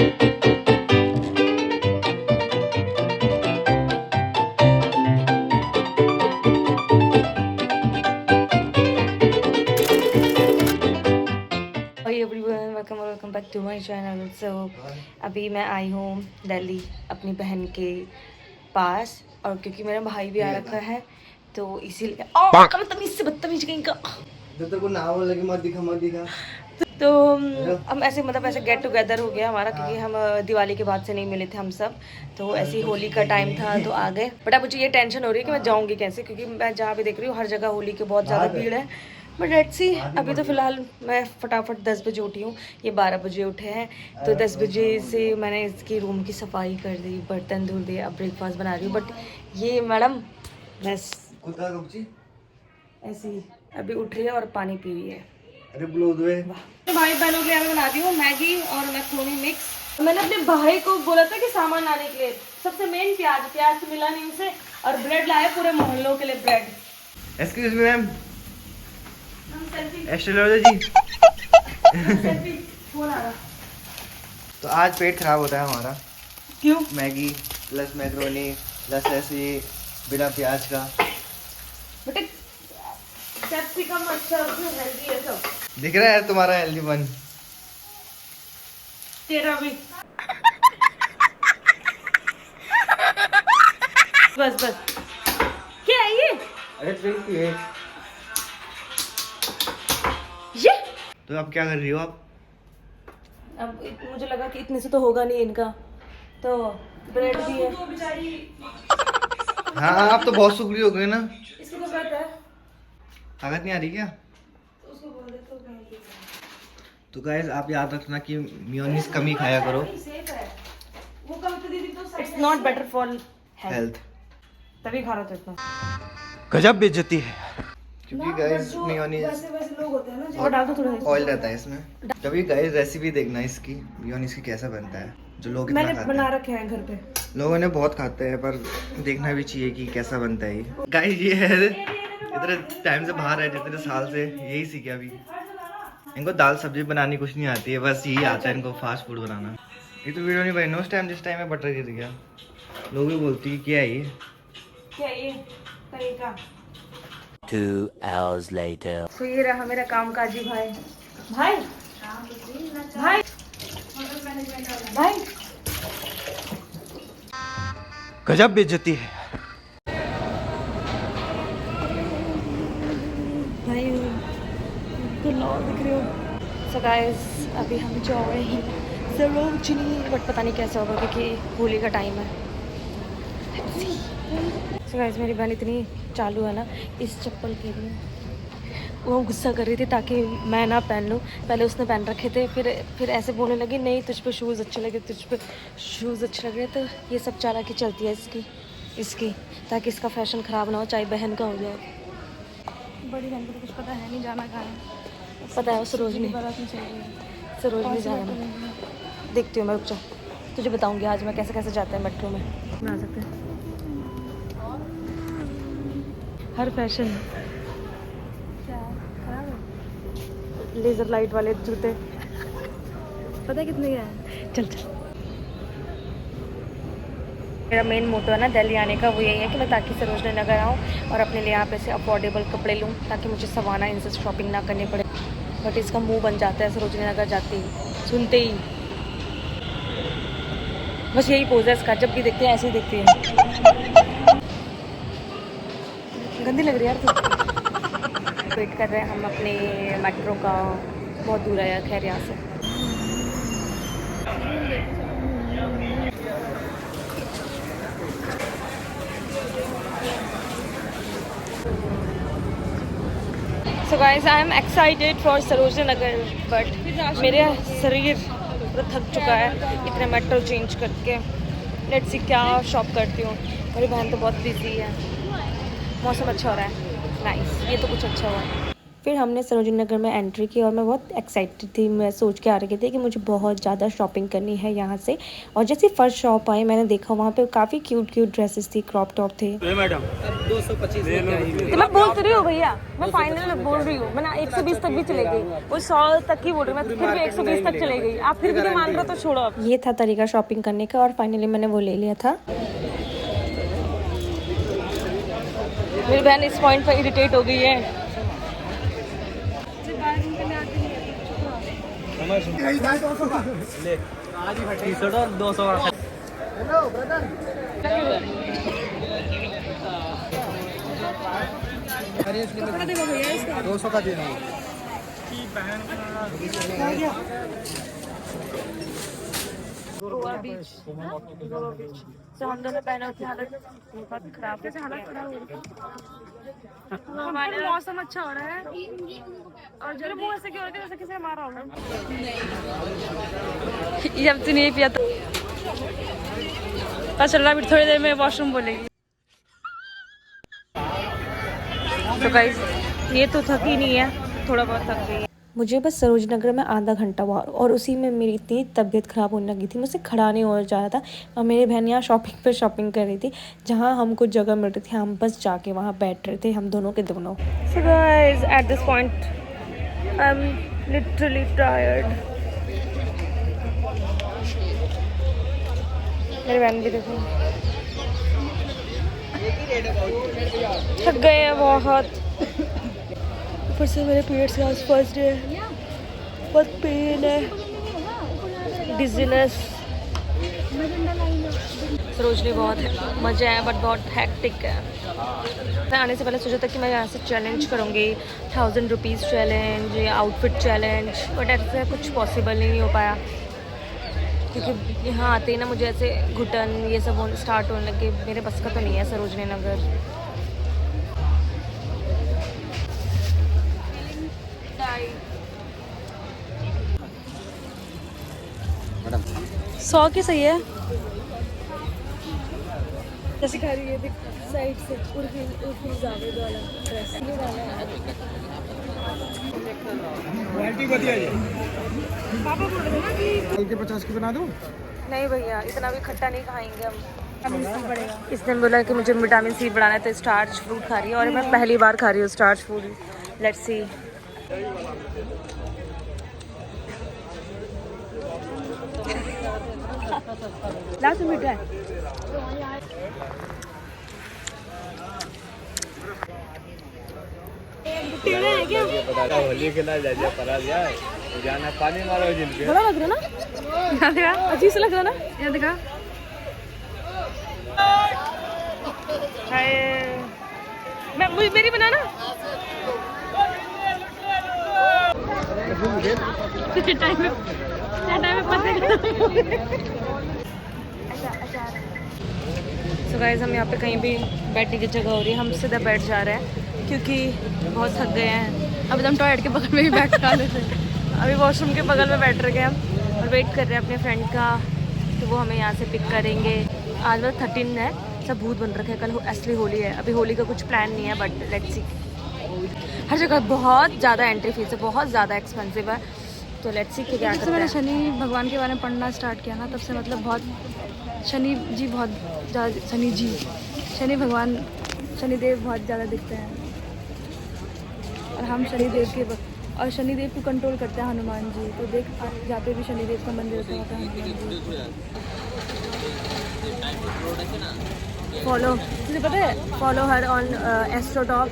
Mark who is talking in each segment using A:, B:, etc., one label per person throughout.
A: Everyone welcome back to my channel. So अभी मैं आई हूँ दिल्ली अपनी बहन के पास, और क्योंकि मेरा भाई भी आ रखा है तो इसीलिए बदतमीज से बदतमीज कहीं का
B: तेरे को नाम लगे मत दिखा
A: तो हम ऐसे मतलब ऐसे गेट टुगेदर हो गया हमारा, क्योंकि हम दिवाली के बाद से नहीं मिले थे हम सब, तो ऐसी होली का टाइम था तो आ गए। बट अब मुझे ये टेंशन हो रही है कि मैं जाऊँगी कैसे, क्योंकि मैं जहाँ भी देख रही हूँ हर जगह होली की बहुत ज़्यादा भीड़ है। बट लेट्स सी, अभी तो फिलहाल मैं फटाफट 10 बजे उठी हूँ, ये 12 बजे उठे हैं, तो 10 बजे से मैंने इसकी रूम की सफाई कर दी, बर्तन धुल दिए, अब ब्रेकफास्ट बना रही हूँ। बट ये मैडम बस ऐसी अभी उठ रही है और पानी पी रही है।
B: अरे
A: तो भाई बहनों के लिए मैं बनाती हूँ मैगी और मैक्रोनी मिक्स। मैंने अपने भाई को बोला था कि सामान लाने के लिए, सबसे मेन प्याज मिला नहीं उसे, और ब्रेड लाए पूरे मोहल्लों के लिए bread.
B: Excuse me ma'am, astrology ji.
A: Phone आ रहा।
B: तो आज पेट खराब होता है हमारा।
A: क्यों?
B: मैगी प्लस मैक्रोनी प्लस ऐसे बिना प्याज का।
A: बेटे कैप्सिकम अच्छा हेल्दी है सब।
B: दिख रहा है तुम्हारा हेल्दी बन।
A: तेरा भी। बस क्या है ये?
B: अरे ट्रिक है
A: ये।
B: तो अब क्या कर रही हो आप?
A: अब मुझे लगा कि इतने से तो होगा नहीं इनका, तो ब्रेड भी है।
B: हाँ आप तो बहुत सुखरी हो गए ना।
A: इसको तो पता है,
B: ताकत नहीं आ रही क्या?
A: उसको बोल दे
B: तो गाइस आप याद रखना कि मेयोनीज कम ही खाया करो।
A: वो कम तो दीदी तो it's not better for
B: health.
A: तभी खा रहा था इतना।
B: गजब बेइज्जती है, क्योंकि गाइस मेयोनीज
A: वैसे लोग होते हैं ना जो डाल दो थोड़ा
B: ऑयल रहता है इसमें। कभी गाइस रेसिपी देखना इसकी मेयोनीज की कैसा बनता है, जो लोग इतना
A: मैंने
B: खाते
A: बना
B: हैं।
A: रखे हैं घर पे,
B: लोगों ने बहुत खाते हैं, पर देखना भी चाहिए कि कैसा बनता है ये। गाइस ये है इतने टाइम से बाहर है, जितने साल से यही सीखे अभी। इनको दाल सब्जी बनानी कुछ नहीं आती है, बस यही आता है इनको फास्ट फूड बनाना। ये तो वीडियो नहीं बनी उस टाइम जिस टाइम में बटर गिर गया। लोग भी बोलती है क्या है ये,
A: क्या ये तरीका।
C: 2 hours later.
A: तो ये रहा मेरा कामकाजी भाई। भाई भाई भाई
B: गजब बेइज्जती है।
A: भाई तो लॉ दिख रहे हो। सो गाइस अभी हम जा रहे हैं सरोजनी, बट पता नहीं कैसा होगा क्योंकि होली का टाइम है। सो गाइस मेरी बहन इतनी चालू है ना इस चप्पल के लिए, वो गुस्सा कर रही थी ताकि मैं ना पहन लूँ। पहले उसने पहन रखे थे, फिर ऐसे बोलने लगी नहीं तुझ पे शूज़ अच्छे लगे, तुझ पे शूज़ अच्छे लगे। तो ये सब चालाकी चलती है इसकी ताकि इसका फैशन ख़राब ना हो, चाहे बहन का हो जाए। बड़ी बहन को तो कुछ पता है नहीं जाना कहाँ है, पता है सरोजनी जाना। देखती हूँ मैं, रुक जाओ तुझे बताऊँगी आज मैं कैसे कैसे जाते हैं मेट्रो में। आ सकते हैं हर फैशन। लेज़र लाइट वाले जूते पता है कितने का है? चल मेरा मेन मोटो है ना दिल्ली आने का, वो यही है कि मैं ताकि सरोजनी नगर आऊँ और अपने लिए यहाँ पे से अफोर्डेबल कपड़े लूँ, ताकि मुझे सवाना इनसे शॉपिंग ना करनी पड़े। बट इसका मुंह बन जाता है सरोजनी नगर जाते ही, सुनते ही। बस यही पोज है इसका, जब भी देखते हैं ऐसे ही देखती है। गंदी लग रही है यार तो। वेट कर रहे हैं हम अपने मेट्रो का, बहुत दूर है यार खैर यहाँ से। So guys I am excited for Sarojini Nagar, but मेरे शरीर पूरा थक चुका है इतने मेट्रो चेंज करके। लेट्स सी क्या शॉप करती हूँ। मेरी बहन तो बहुत बिजी है। मौसम अच्छा हो रहा है, नाइस, ये तो कुछ अच्छा हुआ है। फिर हमने सरोजिनी नगर में एंट्री की और मैं बहुत एक्साइटेड थी। मैं सोच के आ रही थी कि मुझे बहुत ज़्यादा शॉपिंग करनी है यहाँ से। और जैसे फर्स्ट शॉप आई मैंने देखा वहाँ पे काफ़ी क्यूट ड्रेसेस थी, क्रॉप टॉप थे।
D: मैडम 225
A: तो मैं बोल तो रही हूँ भैया, मैं फाइनल बोल रही हूँ, मैं 120 तक भी चले गई, वो 100 तक ही बोल रही हूँ, मैं फिर भी 120 तक चले गई। आप फिर भी नहीं मान रहे तो छोड़ो। ये था तरीका शॉपिंग करने का और फाइनली मैंने वो ले लिया था। मेरी बहन इस पॉइंट पर इरिटेट हो गई है।
D: टी-शर्ट और 200 200 का देना
A: गोवा बीच तो हम दोनों बहनों की हालत बहुत खराब है। हालत खराब हो रही है, हमारे मौसम अच्छा हो रहा है और जब मुंह ऐसे क्यों हो रहा है जैसे किसी ने मारा होगा। जब तू नहीं पिया तो चल रहा, फिर थोड़ी देर में वॉशरूम बोलेगी। तो गाइस ये तो थकी नहीं है, थोड़ा बहुत थक गई है। मुझे बस सरोजिनी नगर में आधा घंटा हुआ और उसी में मेरी इतनी तबीयत ख़राब होने लगी थी, मुझसे खड़ा नहीं हो जा रहा था। और मेरी बहन यहाँ शॉपिंग पे शॉपिंग कर रही थी, जहाँ हमको जगह मिल रही थी हम बस जाके वहाँ बैठ रहे थे, हम दोनों के दोनों। So guys, at this point I'm literally tired। मेरी बहन भी देखो थक गए हैं बहुत, ऊपर से मेरे पीरियड्स का फर्स्ट डे, बहुत पेन है, डिजीनेस। सरोजनी बहुत है, मज़े हैं बट बहुत हैक्टिक है। मैं आने से पहले सोचा था कि मैं यहाँ से चैलेंज करूँगी, 1000 रुपीज़ चैलेंज या आउटफिट चैलेंज, बट ऐसे कुछ पॉसिबल नहीं हो पाया क्योंकि यहाँ आते ही ना मुझे ऐसे घुटन ये सब स्टार्ट होने लगे। मेरे बस का तो नहीं है सरोजनी नगर।
D: मैडम
A: 100 की सही है, जैसे खा रही है साइड से उर्फी जावेद वाला ड्रेस
D: क्वालिटी बढ़िया है।
A: पापा बोल रहे ना कि
D: हल्के 50 की बना दूं?
A: नहीं भैया इतना भी खट्टा नहीं खाएंगे हम। इसने बोला कि मुझे विटामिन सी बढ़ाना है तो स्टार्च फ्रूट खा रही है और मैं पहली बार खा रही हूँ starch food. Let's see. Last मीठा है।
D: होली के लिए जा परा जाए जाना पानी मारो जिनके
A: बड़ा लग रहा ना, देखा अजीब सा लग रहा ना, ये देखा। मैं मेरी बनाना टाइम में पता। सो गाइस हम यहाँ पे कहीं भी बैठने की जगह हो रही है, हम सीधा बैठ जा रहे हैं क्योंकि बहुत थक गए हैं। अभी हम टॉयलेट के बगल में भी बैठ रहे थे, अभी वॉशरूम के बगल में बैठ रहे हैं हम और वेट कर रहे हैं अपने फ्रेंड का, तो वो हमें यहाँ से पिक करेंगे। आज बस 13 है, सब भूत बन रखे हैं, कल असली होली है। अभी होली का कुछ प्लान नहीं है बट लेट्स सी। हर जगह बहुत ज़्यादा एंट्री फीस है, बहुत ज़्यादा एक्सपेंसिव है, तो लेट्स सी क्या करते हैं। मैंने शनि भगवान के बारे में पढ़ना स्टार्ट किया ना तब से मतलब बहुत शनि जी बहुत ज़्यादा शनि भगवान शनिदेव बहुत ज़्यादा दिखते हैं और हम शनिदेव के और शनिदेव को कंट्रोल करते हैं हनुमान जी। तो देख जहाँ पे भी शनिदेव का मंदिर होता है वहाँ पे हनुमान जी। फॉलो तुझे पता है, follow her on Astrotalk,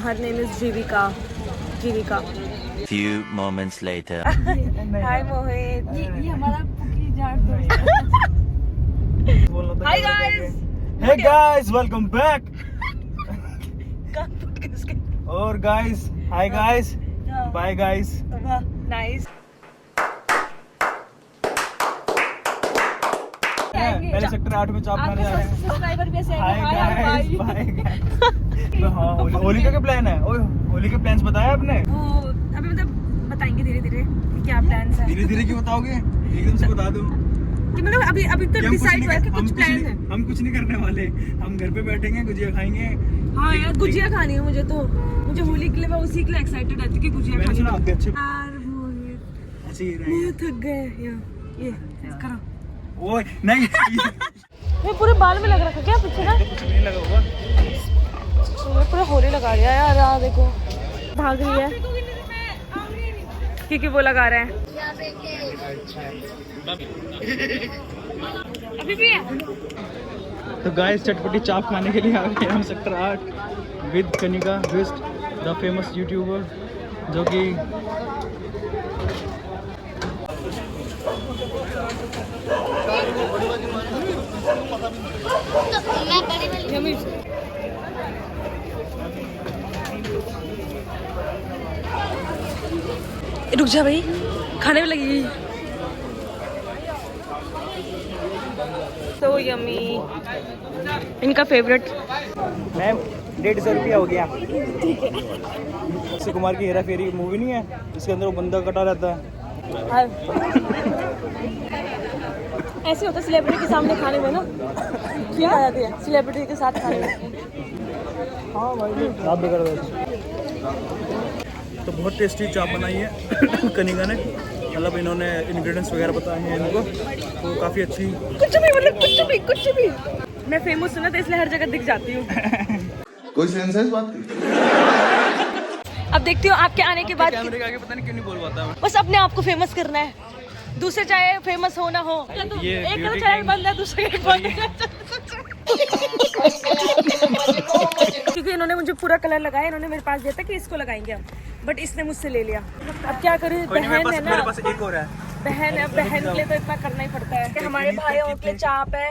A: her name is Jeevika.
C: Few moments later.
A: Hi Mohit, ये हमारा पुकी जाट दोस्त। Hi guys,
D: hey guys welcome back. और guys hi guys bye guys.
A: Nice.
D: पहले सेक्टर 8 में चॉप मारने जा रहे हैं।
A: सब्सक्राइबर भी ऐसे
D: हाय गाइस बाय गाइस। हाँ होली का क्या प्लान है? ओए होली के प्लान्स बताया आपने?
A: वो अभी मतलब बताएंगे धीरे धीरे क्या प्लान्स है।
D: धीरे धीरे क्यों बताओगे, एकदम से बता दो
A: कि मतलब अभी तो डिसाइड हुआ है कि कुछ प्लान है।
D: हम कुछ नहीं करने वाले, हम घर पे बैठेंगे, गुजिया खाएंगे,
A: हाँ यार गुजिया खानी है मुझे तो, मुझे होली के लिए मैं उसी के लिए एक्साइटेड रहती कि गुजिया
D: मैंने
A: खानी
D: सुना
A: है।
D: आपके अच्छे
A: यार मोहित
D: ऐसे ही
A: मैं थक गए ये करो।
D: ओए नहीं
A: मैं पूरे बाल में लग रखा क्या पीछे ना,
D: कुछ नहीं लगा होगा।
A: मैं पूरा होली लगा दिया यार। यहाँ देखो भाग रही है क्योंकि वो लगा रहे हैं। अभी भी है।
D: तो गाइस चटपटी चाप खाने के लिए आ गए हम सेक्टर 8 विद कनिका विस्ट द फेमस यूट्यूबर जो कि
A: रुक जा भाई, खाने में लगी। तो यम्मी, इनका फेवरेट।
D: मैम 150 रुपया हो गया। अक्षय कुमार की हेरा फेरी मूवी नहीं है, इसके अंदर वो बंदा कटा रहता है।
A: ऐसे होता है सेलिब्रिटी के सामने खाने में ना, क्या आ जाती है सेलिब्रिटी के साथ खाने में।
D: हाँ भाई चाप भी कर दो। तो बहुत टेस्टी चाप बनाई है कनिका ने, मतलब इन्होंने इंग्रेडिएंट्स वगैरह बताए हैं इनको, तो काफ़ी अच्छी।
A: कुछ भी मतलब कुछ भी मैं फेमस हूँ ना तो इसलिए हर जगह दिख जाती हूँ।
E: कोई सेंस है इस बात की?
A: अब देखती हूँ आपके आने के बाद
D: कैमरे के आगे पता नहीं क्यों नहीं बोल पाता मैं।
A: बस अपने आप को फेमस करना है, दूसरे चाहे फेमस हो ना हो।
D: ये
A: एक
D: beauty
A: चैनल
D: king-
A: बंद है, दूसरे का बंद है। क्योंकि इन्होंने मुझे पूरा कलर लगाया, इन्होंने मेरे पास दिया था कि इसको लगाएंगे हम, बट इसने मुझसे ले लिया। अब क्या करूँ,
D: कोई नहीं,
A: बहन है ना,
D: मेरे पास एक और है।
A: बहन है, बहन के लिए तो इतना करना ही पड़ता है। हमारे भाइयों के लिए चाप है,